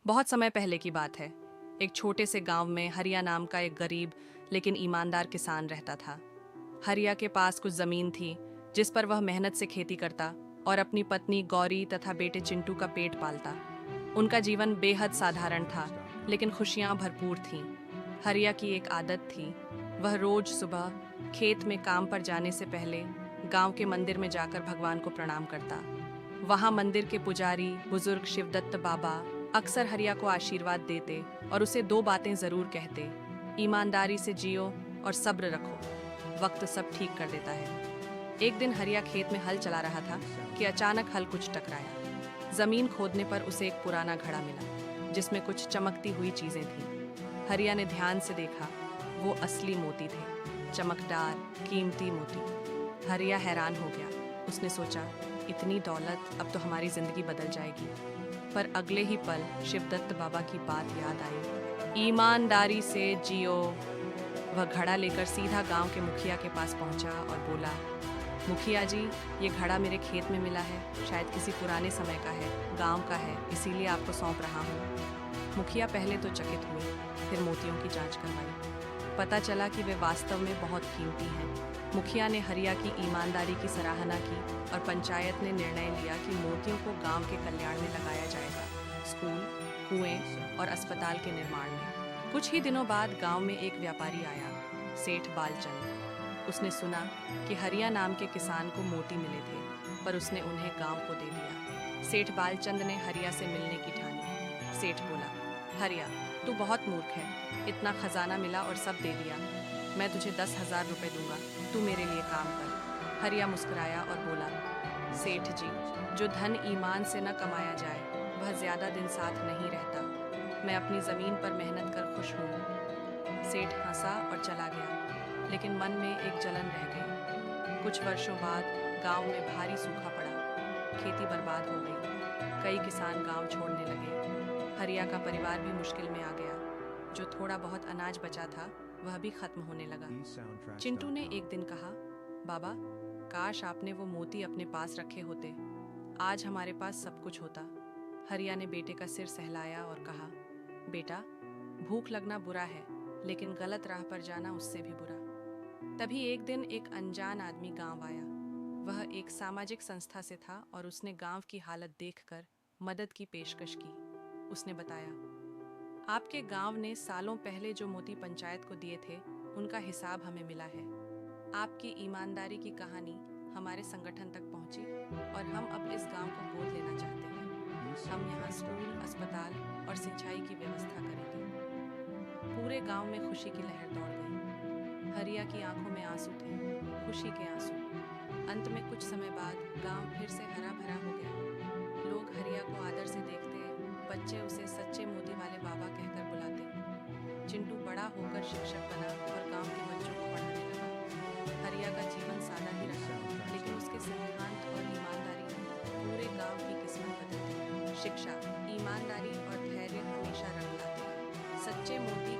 बहुत समय पहले की बात है। एक छोटे से गांव में हरिया नाम का एक गरीब लेकिन ईमानदार किसान रहता था। हरिया के पास कुछ जमीन थी जिस पर वह मेहनत से खेती करता और अपनी पत्नी गौरी तथा बेटे चिंटू का पेट पालता। उनका जीवन बेहद साधारण था लेकिन खुशियां भरपूर थीं। हरिया की एक आदत थी, वह रोज सुबह खेत में काम पर जाने से पहले गांव के मंदिर में जाकर भगवान को प्रणाम करता। वहां मंदिर के पुजारी बुजुर्ग शिवदत्त बाबा अक्सर हरिया को आशीर्वाद देते और उसे दो बातें जरूर कहते, ईमानदारी से जियो और सब्र रखो, वक्त सब ठीक कर देता है। एक दिन हरिया खेत में हल चला रहा था कि अचानक हल कुछ टकराया। जमीन खोदने पर उसे एक पुराना घड़ा मिला जिसमें कुछ चमकती हुई चीजें थीं। हरिया ने ध्यान से देखा, वो असली मोती थे, चमकदार कीमती मोती। हरिया हैरान हो गया। उसने सोचा, इतनी दौलत, अब तो हमारी जिंदगी बदल जाएगी। पर अगले ही पल शिवदत्त बाबा की बात याद आई, ईमानदारी से जियो। वह घड़ा लेकर सीधा गांव के मुखिया के पास पहुंचा और बोला, मुखिया जी, ये घड़ा मेरे खेत में मिला है, शायद किसी पुराने समय का है, गांव का है, इसीलिए आपको सौंप रहा हूँ। मुखिया पहले तो चकित हुए, फिर मोतियों की जांच करवाई। पता चला कि वे वास्तव में बहुत कीमती हैं। मुखिया ने हरिया की ईमानदारी की सराहना की और पंचायत ने निर्णय लिया कि मोतियों को गांव के कल्याण में लगाया जाएगा, स्कूल, कुएं और अस्पताल के निर्माण में। कुछ ही दिनों बाद गांव में एक व्यापारी आया, सेठ बालचंद। उसने सुना कि हरिया नाम के किसान को मोती मिले थे, पर उसने उन्हें गांव को दे दिया। सेठ बालचंद ने हरिया से मिलने की ठानी। सेठ बोला, हरिया, तू बहुत मूर्ख है, इतना खजाना मिला और सब दे दिया। मैं तुझे 10,000 रुपये दूंगा, तू मेरे लिए काम कर। हरिया मुस्कुराया और बोला, सेठ जी, जो धन ईमान से न कमाया जाए वह ज्यादा दिन साथ नहीं रहता। मैं अपनी जमीन पर मेहनत कर खुश हूँ। सेठ हंसा और चला गया, लेकिन मन में एक जलन रह गई। कुछ वर्षों बाद गांव में भारी सूखा पड़ा, खेती बर्बाद हो गई, कई किसान गांव छोड़ने लगे। हरिया का परिवार भी मुश्किल में आ गया। जो थोड़ा बहुत अनाज बचा था वह भी खत्म होने लगा। चिंटू ने एक दिन कहा, बाबा, काश आपने वो मोती अपने पास रखे होते, आज हमारे पास सब कुछ होता। हरिया ने बेटे का सिर सहलाया और कहा, बेटा, भूख लगना बुरा है, लेकिन गलत राह पर जाना उससे भी बुरा। तभी एक दिन एक अनजान आदमी गांव आया। वह एक सामाजिक संस्था से था और उसने गांव की हालत देखकर मदद की पेशकश की। उसने बताया, आपके गांव ने सालों पहले जो मोती पंचायत को दिए थे, उनका हिसाब हमें मिला है। आपकी ईमानदारी की कहानी हमारे संगठन तक पहुंची और हम अब इस गांव को गोद लेना चाहते हैं। हम यहाँ स्कूल, अस्पताल और सिंचाई की व्यवस्था करेंगे। पूरे गांव में खुशी की लहर दौड़ गई। हरिया की आंखों में आंसू थे, खुशी के आंसू। अंत में कुछ समय बाद गांव फिर से हरा भरा हो गया। लोग हरिया को आदर से देखते, बच्चे उसे सच्चे मोती वाले बाबा कहकर बुलाते। चिंटू बड़ा होकर शिक्षक बना और गांव के बच्चों को पढ़ाने लगा। हरिया का जीवन सादा ही रहा, लेकिन उसके सिद्धांत और ईमानदारी ने पूरे गांव की किस्मत बदल दी। शिक्षा, ईमानदारी और धैर्य हमेशा रंग लाते हैं। सच्चे मोती